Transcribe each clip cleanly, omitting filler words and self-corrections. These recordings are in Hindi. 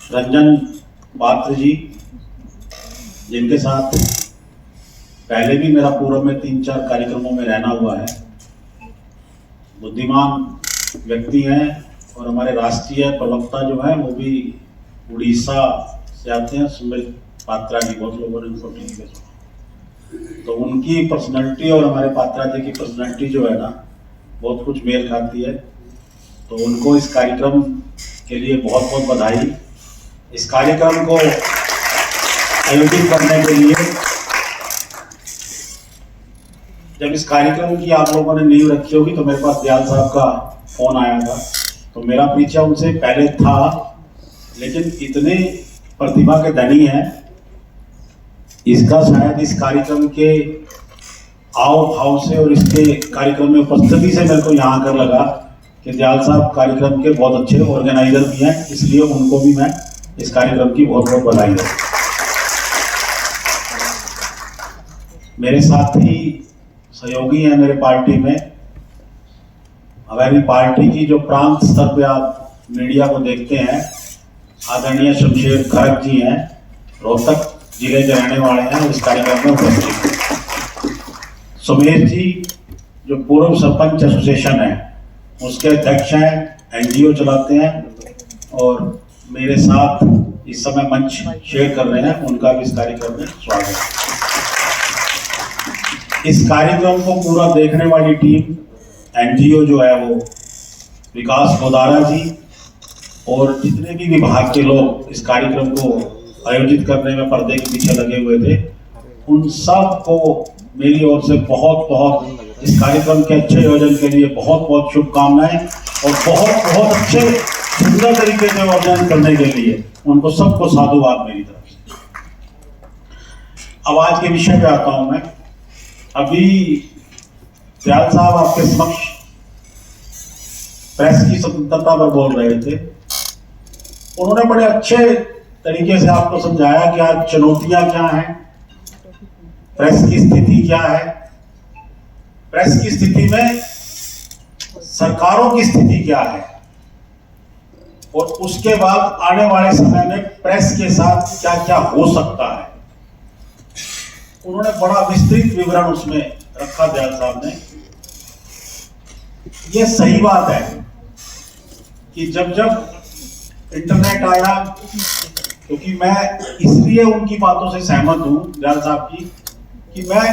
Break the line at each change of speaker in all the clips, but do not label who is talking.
रंजन पात्र जी, जिनके साथ पहले भी मेरा पूर्व में 3-4 कार्यक्रमों में रहना हुआ है। बुद्धिमान व्यक्ति हैं और हमारे राष्ट्रीय प्रवक्ता जो है वो भी उड़ीसा से आते हैं, सुमित पात्रा जी। बहुत लोगों ने उनको टीवी पे सुना, तो उनकी पर्सनैलिटी और हमारे पात्रा जी की पर्सनैलिटी जो है ना, बहुत कुछ मेल खाती है। तो उनको इस कार्यक्रम के लिए बहुत बहुत बधाई। इस कार्यक्रम को आयोजित करने के लिए, जब इस कार्यक्रम की आप लोगों ने नींव रखी होगी तो मेरे पास दयाल साहब का फोन आया था। तो मेरा परिचय उनसे पहले था, लेकिन इतने प्रतिभा के धनी हैं, इसका शायद इस कार्यक्रम के आव भाव से और इसके कार्यक्रम में उपस्थिति से मेरे को यहाँ आकर लगा कि दयाल साहब कार्यक्रम के बहुत अच्छे ऑर्गेनाइजर भी हैं, इसलिए उनको भी मैं इस कार्यक्रम की बहुत बहुत बधाई देता हूं। मेरे साथी सहयोगी हैं मेरे पार्टी में, हमारी पार्टी की जो प्रांत स्तर पे आप मीडिया को देखते हैं, आदरणीय शमशेर खरक जी हैं, रोहतक जिले के रहने वाले हैं, इस कार्यक्रम में उपस्थित हैं। सुमेर जी जो पूर्व सरपंच एसोसिएशन है उसके अध्यक्ष हैं, एनजीओ चलाते हैं और मेरे साथ इस समय मंच शेयर कर रहे हैं, उनका भी इस कार्यक्रम में स्वागत है। इस कार्यक्रम को पूरा देखने वाली टीम, एनजीओ जो है वो विकास गोदारा जी और जितने भी विभाग के लोग इस कार्यक्रम को आयोजित करने में पर्दे के पीछे लगे हुए थे, उन सब को मेरी ओर से बहुत बहुत इस कार्यक्रम के अच्छे आयोजन के लिए बहुत बहुत शुभकामनाएं और बहुत बहुत अच्छे सुंदर तरीके से आयोजन करने के लिए उनको सबको साधुवाद मेरी तरफ से। अब आज के विषय पे आता हूं मैं। अभी दयाल साहब आपके समक्ष प्रेस की स्वतंत्रता पर बोल रहे थे। उन्होंने बड़े अच्छे तरीके से आपको समझाया कि आज चुनौतियां क्या हैं, प्रेस की स्थिति क्या है, प्रेस की स्थिति में सरकारों की स्थिति क्या है और उसके बाद आने वाले समय में प्रेस के साथ क्या क्या हो सकता है। उन्होंने बड़ा विस्तृत विवरण उसमें रखा दयाल साहब ने। यह सही बात है कि जब जब इंटरनेट आया, क्योंकि मैं इसलिए उनकी बातों से सहमत हूं दयाल साहब की कि मैं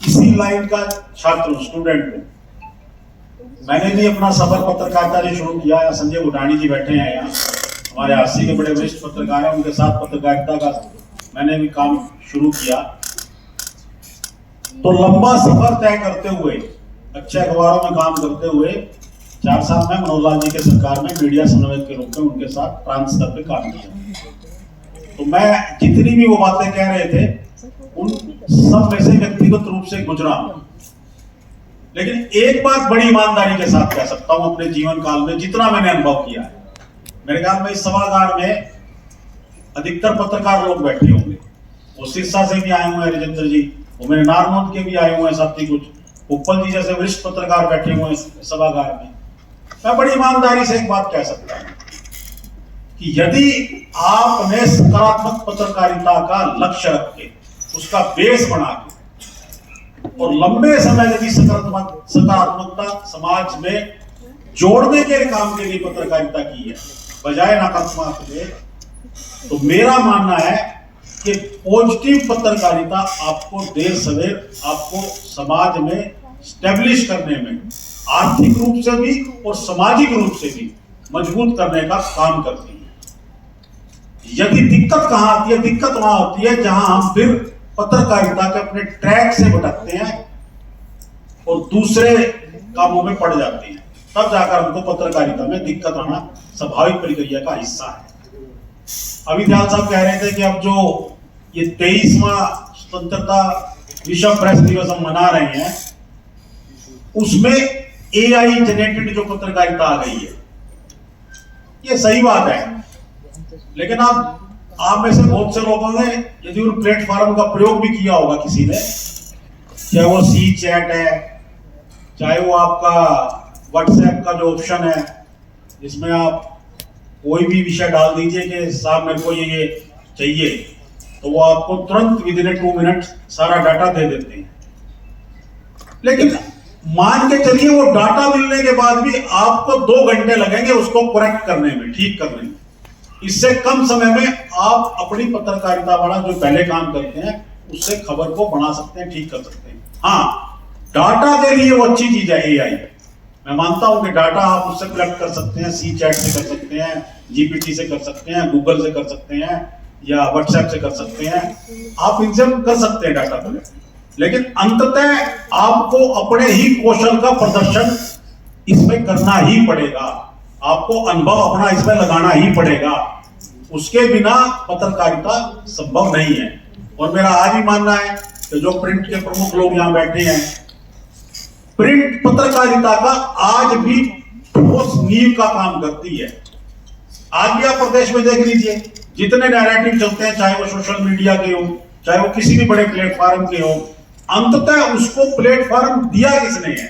इसी लाइन का छात्र हूं, स्टूडेंट हूं। मैंने भी अपना सफर पत्रकारिता से शुरू किया। संजय गुटानी जी बैठे हैं यहाँ, हमारे आरसी के बड़े वरिष्ठ पत्रकार हैं, उनके साथ पत्रकारिता का मैंने भी काम शुरू किया। तो लंबा सफर तय करते हुए, अच्छे अखबारों में काम करते हुए 4 साल में मनोहर लाल जी के सरकार में मीडिया समन्वयक के रूप में उनके साथ प्रांत स्तर पे काम किया। तो मैं जितनी भी वो बातें कह रहे थे उन सब में से व्यक्तिगत रूप से गुजरा, लेकिन एक बात बड़ी ईमानदारी के साथ कह सकता हूं अपने जीवन काल में जितना मैंने अनुभव किया है। मेरे ख्याल में इस सभागार में अधिकतर पत्रकार लोग बैठे होंगे, वो सिरसा से भी आए हुए हैं राजेंद्र जी, वो मेरे नारनौंद के भी आए हुए हैं साथी, कुछ उपल जी जैसे वरिष्ठ पत्रकार बैठे हुए हैं सभागार में। मैं बड़ी ईमानदारी से एक बात कह सकता हूं कि यदि आपने सकारात्मक पत्रकारिता का लक्ष्य रख के, उसका बेस बना के और लंबे समय यदि सकारात्मकता समाज में जोड़ने के काम के लिए पत्रकारिता की है बजाय नकारात्मक के, तो मेरा मानना है कि पॉजिटिव पत्रकारिता आपको देर सवेर आपको समाज में स्टैब्लिश करने में आर्थिक रूप से भी और सामाजिक रूप से भी मजबूत करने का काम करती है। यदि दिक्कत कहां आती है, दिक्कत वहां होती है जहां हम फिर पत्रकारिता के अपने ट्रैक से भटकते हैं और दूसरे कामों में पड़ जाते हैं, तब जाकर हमको पत्रकारिता में दिक्कत आना स्वाभाविक प्रक्रिया का हिस्सा है। अभी दयाल साहब कह रहे थे कि अब जो ये 23वां स्वतंत्रता विश्व प्रेस दिवस हम मना रहे हैं, उसमें एआई जनरेटेड जो पत्रकारिता आ गई है, ये सही बात है। लेकिन आप में से बहुत से लोगों ने यदि उन प्लेटफॉर्म का प्रयोग भी किया होगा किसी ने, चाहे वो सी चैट है, चाहे वो आपका व्हाट्सएप का जो ऑप्शन है जिसमें आप कोई भी विषय डाल दीजिए कि साहब मेरे को ये चाहिए, तो वो आपको तुरंत विद इन 2 मिनट सारा डाटा दे देते हैं। लेकिन मान के चलिए वो डाटा मिलने के बाद भी आपको 2 घंटे लगेंगे उसको करेक्ट करने में, ठीक करने में। इससे कम समय में आप अपनी पत्रकारिता वाला जो पहले काम करते हैं उससे खबर को बना सकते हैं, ठीक कर सकते हैं। हाँ, डाटा के लिए वो अच्छी चीज है एआई। मैं मानता हूं कि डाटा आप उससे कलेक्ट कर सकते हैं, सी चैट से कर सकते हैं, जीपीटी से कर सकते हैं, गूगल से कर सकते हैं, या व्हाट्सएप से कर सकते हैं, आप इनसे कर सकते हैं डाटा कलेक्ट। लेकिन अंततः आपको अपने ही कौशल का प्रदर्शन इसमें करना ही पड़ेगा, आपको अनुभव अपना इसमें लगाना ही पड़ेगा। उसके बिना पत्रकारिता संभव नहीं है। और मेरा आज ही मानना है कि जो प्रिंट के प्रमुख लोग यहां बैठे हैं, प्रिंट पत्रकारिता का आज भी ठोस नींव का काम करती है। आज भी आप प्रदेश में देख लीजिए, जितने नैरेटिव चलते हैं, चाहे वो सोशल मीडिया के हो, चाहे वो किसी भी बड़े प्लेटफॉर्म के हो, अंततः उसको प्लेटफॉर्म दिया किसने है,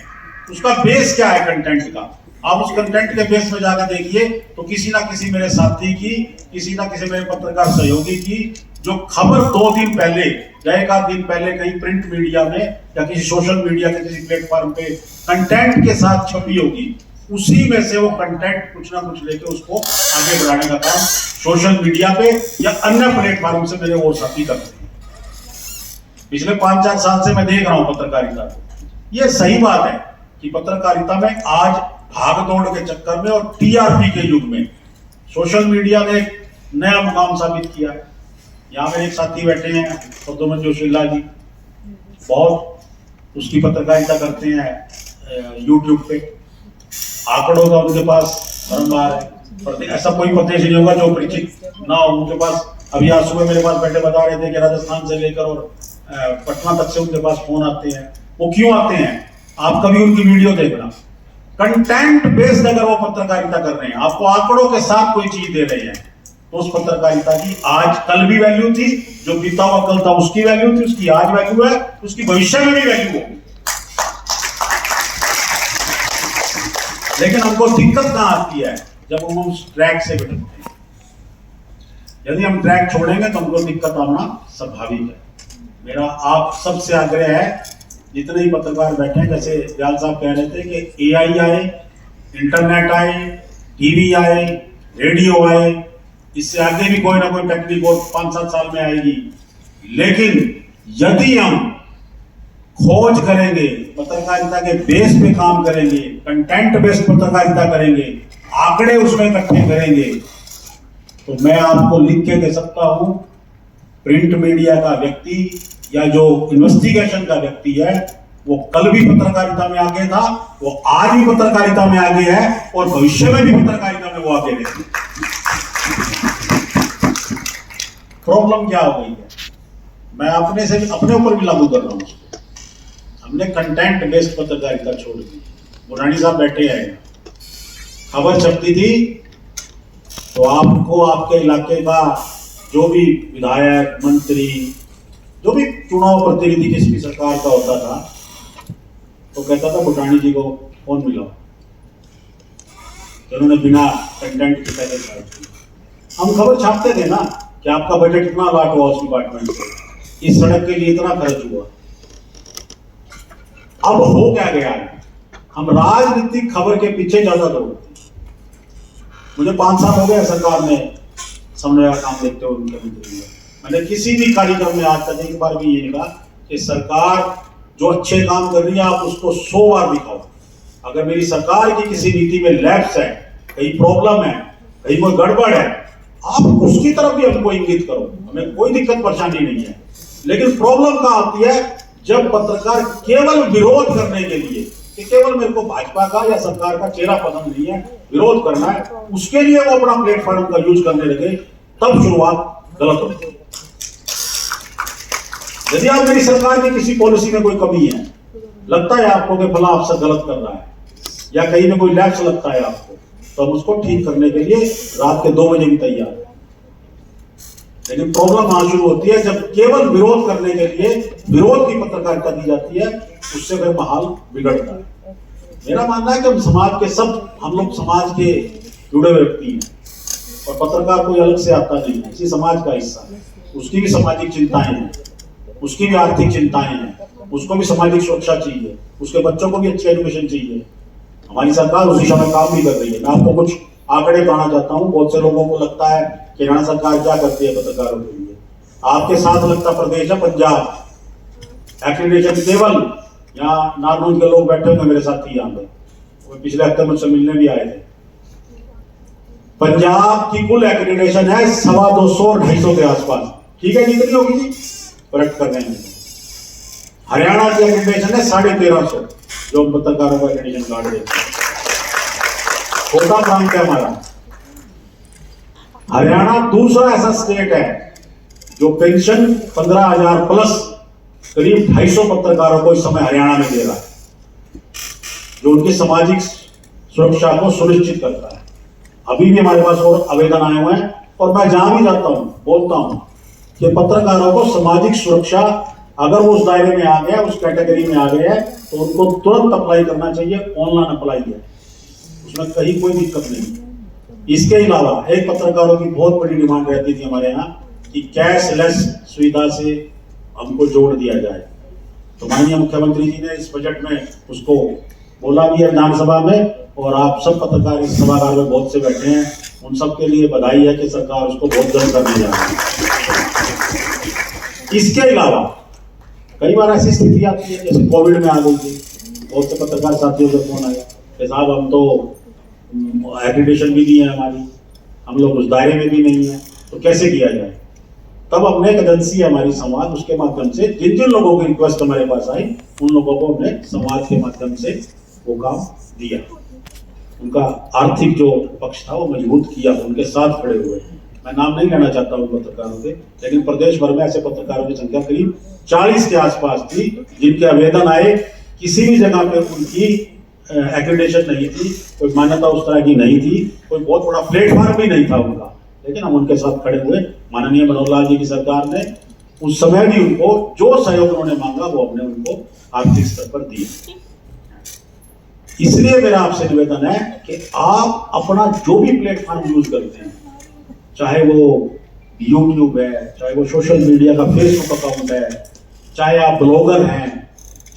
उसका बेस क्या है कंटेंट का। आप उस कंटेंट के बेस में जाकर देखिए तो किसी ना किसी मेरे साथी की, किसी ना किसी मेरे पत्रकार सहयोगी की जो खबर 2 दिन पहले या 1 आध दिन पहले कहीं प्रिंट मीडिया में या किसी सोशल मीडिया के किसी प्लेटफॉर्म पे कंटेंट के साथ छपी होगी, उसी में से वो कंटेंट कुछ ना कुछ लेके उसको आगे बढ़ाने का काम सोशल मीडिया पे या अन्य प्लेटफॉर्म से मेरे वो साथी करते हैं। पिछले 5-4 साल से मैं देख रहा हूं पत्रकारिता को। ये सही बात है कि पत्रकारिता में आज भाग दौड़ के चक्कर में और टीआरपी के युग में सोशल मीडिया ने एक नया मुकाम साबित किया है। यहाँ मेरे एक साथी बैठे हैं प्रद्युमन जोशीला जी, बहुत उसकी पत्रकारिता करते हैं यूट्यूब पे, आंकड़ों का उनके पास बारंबार है। ऐसा कोई प्रदेश नहीं होगा जो परिचित ना हो उनके पास। अभी आज सुबह मेरे पास बैठे बता रहे थे कि राजस्थान से लेकर और पटना तक से उनके पास फोन आते हैं। वो क्यों आते हैं? आप कभी उनकी वीडियो देखना, कंटेंट बेस्ड अगर वो पत्रकारिता कर रहे हैं, आपको आंकड़ों के साथ कोई चीज दे रहे हैं, तो उस पत्रकारिता की आज कल भी वैल्यू थी, जो बीता हुआ कल था उसकी वैल्यू थी, उसकी आज वैल्यू है, उसकी भविष्य में भी वैल्यू होगी। लेकिन हमको दिक्कत कहां आती है? जब हम उस ट्रैक से भटकते हैं। यदि हम ट्रैक छोड़ेंगे तो हमको दिक्कत आना स्वाभाविक है। मेरा आप सबसे आग्रह है, जितने ही पत्रकार बैठे हैं, जैसे दयाल साहब कह रहे थे कि एआई आए, इंटरनेट आए, टीवी आए, रेडियो आए, इससे आगे भी कोई ना कोई टेक्निक और 5-7 साल में आएगी। लेकिन यदि हम खोज करेंगे, पत्रकारिता के बेस पे काम करेंगे, कंटेंट बेस्ड पत्रकारिता करेंगे, आंकड़े उसमें इकट्ठे करेंगे, तो मैं आपको लिख के दे सकता हूं, प्रिंट मीडिया का व्यक्ति या जो इन्वेस्टिगेशन का व्यक्ति है, वो कल भी पत्रकारिता में आगे था, वो आज भी पत्रकारिता में आगे है और भविष्य में भी पत्रकारिता में वो आगे रहेगी। प्रॉब्लम क्या हो गई है? मैं अपने ऊपर भी लागू कर रहा हूं उसको। हमने कंटेंट बेस्ड पत्रकारिता छोड़ दी। बुरानी साहब बैठे हैं, खबर छपती थी तो आपको आपके इलाके का जो भी विधायक, मंत्री, जो भी चुनाव प्रतिनिधि किसी भी सरकार का होता था, तो कहता था बुटानी जी को फोन मिला, तो उन्होंने बिना कंटेंट के पहले हम खबर छापते थे ना कि आपका बजट इतना अलॉट हुआ उस डिपार्टमेंट से, इस सड़क के लिए इतना खर्च हुआ। अब हो क्या गया है? हम राजनीतिक खबर के पीछे ज्यादा दौड़ते। मुझे 5 साल हो गए सरकार में समन्वय का काम देखते हुए मुख्यमंत्री। मैंने किसी भी कार्यक्रम में आज तक एक बार भी ये कहा कि सरकार जो अच्छे काम कर रही है आप उसको 100 बार दिखाओ। अगर मेरी सरकार की किसी नीति में लैप्स है, कहीं प्रॉब्लम है, कहीं कोई गड़बड़ है, आप उसकी तरफ भी हमको इंगित करो, हमें कोई दिक्कत परेशानी नहीं है। लेकिन प्रॉब्लम कहां आती है? जब पत्रकार केवल विरोध करने के लिए, कि केवल मेरे को भाजपा का या सरकार का चेहरा पसंद नहीं है, विरोध करना है, उसके लिए वो अपना प्लेटफॉर्म का यूज करने लगे, तब शुरुआत गलत होती है। यदि आप मेरी सरकार की किसी पॉलिसी में कोई कमी है, लगता है आपको कि फला अफसर गलत कर रहा है या कहीं में कोई लैप्स लगता है आपको, तो हम उसको ठीक करने के लिए रात के 2 बजे भी तैयार हैं। लेकिन प्रॉब्लम वहां शुरू होती है जब केवल विरोध करने के लिए विरोध की पत्रकारिता दी जाती है, उससे फिर माहौल बिगड़ता है। मेरा मानना है कि हम लोग समाज के जुड़े हुए व्यक्ति हैं। और पत्रकार कोई अलग से आता नहीं है, इसी समाज का हिस्सा है। उसकी भी सामाजिक चिंताएं हैं, उसकी भी आर्थिक चिंताएं हैं, उसको भी सामाजिक सुरक्षा चाहिए, उसके बच्चों को भी अच्छी एजुकेशन चाहिए। हमारी सरकार उसी समय काम भी कर रही है। मैं आपको कुछ आंकड़े बताना चाहता हूँ। बहुत से लोगों को लगता है कि हरियाणा सरकार क्या करती है पत्रकारों के लिए। आपके साथ लगता प्रदेश है पंजाब, एक्रीडेशन केवल, यहाँ नारनौल के लोग बैठे होंगे मेरे साथी यहाँ पे, वो पिछले हफ्ते मुझसे मिलने भी आए थे। पंजाब की कुल एक्रीडेशन है 250-250 के आसपास, ठीक है, कितनी होगी जी, करेक्ट कर रहे हैं। हरियाणा की एक्रीडेशन है 1350, जो पत्रकारों को एक्रीडेशन कार्ड देते हैं। छोटा प्रांत है हमारा। हरियाणा दूसरा ऐसा स्टेट है जो पेंशन 15,000 प्लस करीब 250 पत्रकारों को इस समय हरियाणा में दे रहा है, जो उनकी सामाजिक सुरक्षा को सुनिश्चित करता है। अभी भी हमारे पास और आवेदन आए हुए हैं और मैं जहां भी जाता हूं बोलता हूं कि पत्रकारों को सामाजिक सुरक्षा, अगर वो उस दायरे में आ गया, उस कैटेगरी में आ गया है, तो उनको तुरंत अप्लाई करना चाहिए। ऑनलाइन अप्लाई है, उसमें कहीं कोई दिक्कत नहीं। इसके अलावा एक पत्रकारों की बहुत बड़ी डिमांड रहती थी हमारे यहाँ कि कैशलेस सुविधा से हमको जोड़ दिया जाए। तो माननीय मुख्यमंत्री जी ने इस बजट में उसको बोला भी है विधानसभा में, और आप सब पत्रकार इस सभागार में बहुत से बैठे हैं, उन सब के लिए बधाई है कि सरकार उसको बहुत जल्द करने जा रही है। इसके अलावा कई बार ऐसी स्थिति आती है, जैसे कोविड में आ गई थी, बहुत से पत्रकार साथियों का फोन आया कि साहब हम तो एक्रीडेशन भी नहीं है हमारी, हम लोग उस दायरे में भी नहीं है, तो कैसे किया जाए। तब हमने एक एजेंसी है हमारी संवाद, उसके माध्यम से जिन जिन लोगों की रिक्वेस्ट हमारे पास आई, उन लोगों को हमने संवाद के माध्यम से वो काम दिया। उनका आर्थिक जो पक्ष था वो मजबूत किया, उनके साथ खड़े हुए। मैं नाम नहीं लेना चाहता हूँ पत्रकारों के, लेकिन प्रदेश भर में ऐसे पत्रकारों की संख्या करीब 40 के आसपास थी जिनके आवेदन आए। किसी भी जगह पे उनकी एक्रीडेशन नहीं थी, कोई मान्यता उस तरह की नहीं थी, कोई बहुत बड़ा प्लेटफॉर्म भी नहीं था उनका, लेकिन हम उनके साथ खड़े हुए। माननीय मनोहर लाल जी की सरकार ने उस समय भी उनको जो सहयोग उन्होंने मांगा वो हमने उनको आर्थिक स्तर पर दिया। इसलिए मेरा आपसे निवेदन है कि आप अपना जो भी प्लेटफॉर्म यूज करते हैं, चाहे वो यूट्यूब है, चाहे वो सोशल मीडिया का फेसबुक अकाउंट है, चाहे आप ब्लॉगर हैं,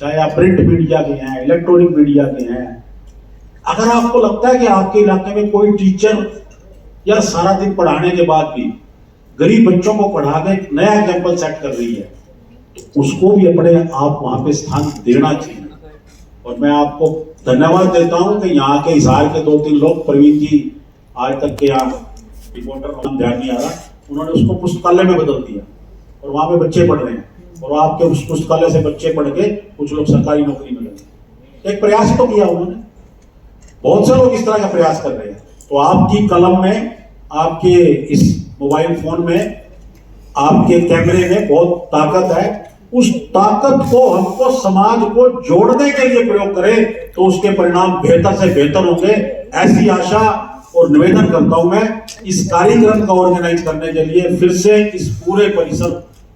चाहे आप प्रिंट मीडिया के हैं, इलेक्ट्रॉनिक मीडिया के हैं, अगर आपको लगता है कि आपके इलाके में कोई टीचर या सारा दिन पढ़ाने के बाद भी गरीब बच्चों को पढ़ा के नया एग्जाम्पल सेट कर रही है, तो उसको भी अपने आप वहां पे स्थान देना चाहिए। और मैं आपको धन्यवाद देता हूं कि यहाँ के हिसार के 2-3 लोग, प्रवीण जी आज तक के यहाँ रिपोर्टर, नाम ध्यान नहीं आ रहा, उन्होंने उसको पुस्तकालय में बदल दिया और वहां पे बच्चे पढ़ रहे हैं, और आपके उस पुस्तकालय से बच्चे पढ़ के कुछ लोग सरकारी नौकरी में लगे। एक प्रयास तो किया उन्होंने, बहुत से लोग इस तरह का प्रयास कर रहे हैं। तो आपकी कलम में, आपके इस मोबाइल फोन में, आपके कैमरे में बहुत ताकत है। उस ताकत को हमको समाज को जोड़ने के लिए प्रयोग करें तो उसके परिणाम बेहतर से बेहतर होंगे, ऐसी आशा और निवेदन करता हूं मैं। इस कार्यक्रम का ऑर्गेनाइज करने के लिए फिर से इस पूरे परिसर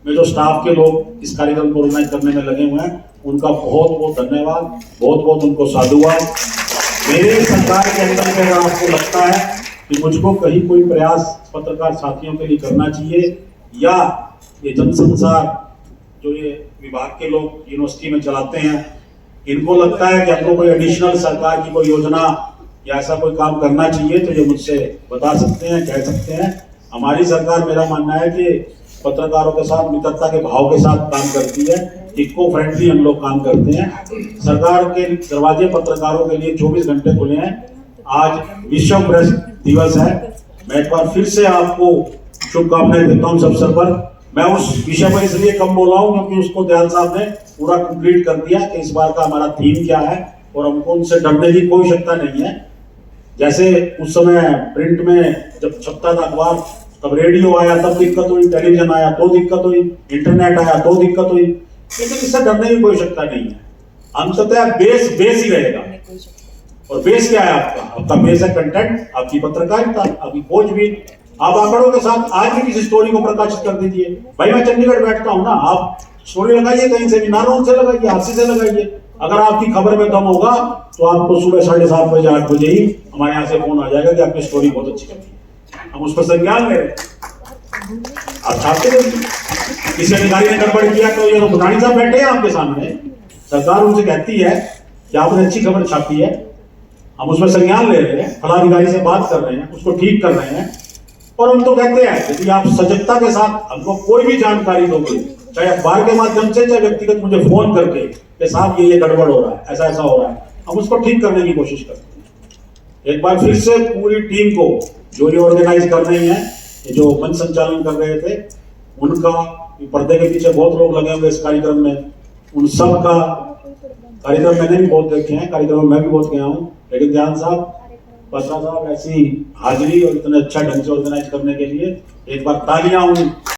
में जो स्टाफ के लोग इस कार्यक्रम को ऑर्गेनाइज करने में लगे हुए हैं, उनका बहुत बहुत धन्यवाद, बहुत बहुत उनको साधुवाद। मेरे सरकार के अंदर में अगर आपको लगता है कि मुझको कहीं कोई प्रयास पत्रकार साथियों के लिए करना चाहिए, या ये जनसंचार जो ये विभाग के लोग यूनिवर्सिटी में चलाते हैं, इनको लगता है कि हमको कोई एडिशनल सरकार की कोई योजना या ऐसा कोई काम करना चाहिए, तो ये मुझसे बता सकते हैं, कह सकते हैं। हमारी सरकार, मेरा मानना है कि पत्रकारों के साथ मित्रता के भाव के साथ काम करती है, इको फ्रेंडली हम लोग काम करते हैं। सरकार के दरवाजे पत्रकारों के लिए 24 घंटे खुले हैं। आज विश्व प्रेस दिवस है, मैं एक बार फिर से आपको शुभकामनाएं देता हूं इस अवसर पर। मैं उस विषय पर इसलिए कम बोला हूं क्योंकि उसको दयाल साहब ने पूरा कंप्लीट कर दिया कि इस बार का हमारा थीम क्या है, और हमको उनसे डरने की कोई आवश्यकता नहीं है। जैसे उस समय प्रिंट में जब छपता था अखबार, तब रेडियो आया तब दिक्कत हुई, टेलीविजन आया तो दिक्कत हुई, इंटरनेट आया तो दिक्कत हुई, लेकिन इससे डरने की कोई आवश्यकता नहीं है। अंततः बेस बेस ही रहेगा। और बेस क्या है आपका? आपका बेस है कंटेंट, आपकी पत्रकारिता, आपकी खोजबीन। आप आंकड़ों के साथ आज भी किसी स्टोरी को प्रकाशित कर दीजिए। भाई मैं चंडीगढ़ बैठता हूं ना, आप स्टोरी लगाइए कहीं से भी, नारनौल से लगाइए, हाथी से लगाइए। अगर आपकी खबर में दम होगा तो आपको सुबह 7:30 बजे 8 बजे ही हमारे यहाँ से फोन आ जाएगा कि आपकी स्टोरी बहुत अच्छी लगी। हम उस पर संज्ञान ले रहे हैं। आप छापते रहिए, किसी अधिकारी ने गड़बड़ किया तो ये भुटानी साहब बैठे हैं आपके सामने, सरकार उनसे कहती है कि आपने अच्छी खबर छापी है, हम उस पर संज्ञान ले रहे हैं, फला अधिकारी से बात कर रहे हैं, उसको ठीक कर रहे हैं। और हम तो कहते हैं यदि आप सजगता के साथ हमको कोई भी जानकारी दोगे, चाहे अखबार के माध्यम से, चाहे व्यक्तिगत मुझे फोन करके कि साहब ये गड़बड़ हो रहा है, ऐसा ऐसा हो रहा है, हम उसको ठीक करने की कोशिश करते हैं। एक बार फिर से पूरी टीम को जो ये ऑर्गेनाइज कर रही है, जो मंच संचालन कर रहे थे, उनका, पर्दे के पीछे बहुत लोग लगे हुए इस कार्यक्रम में, उन सब का कार्यक्रम मैंने भी बहुत देखे हैं, कार्यक्रम में मैं भी बहुत गया हूँ, लेकिन ध्यान साहब, बत्रा साहब, ऐसी हाजिरी और इतने अच्छा ढंग से ऑर्गेनाइज करने के लिए एक बार तालियां उन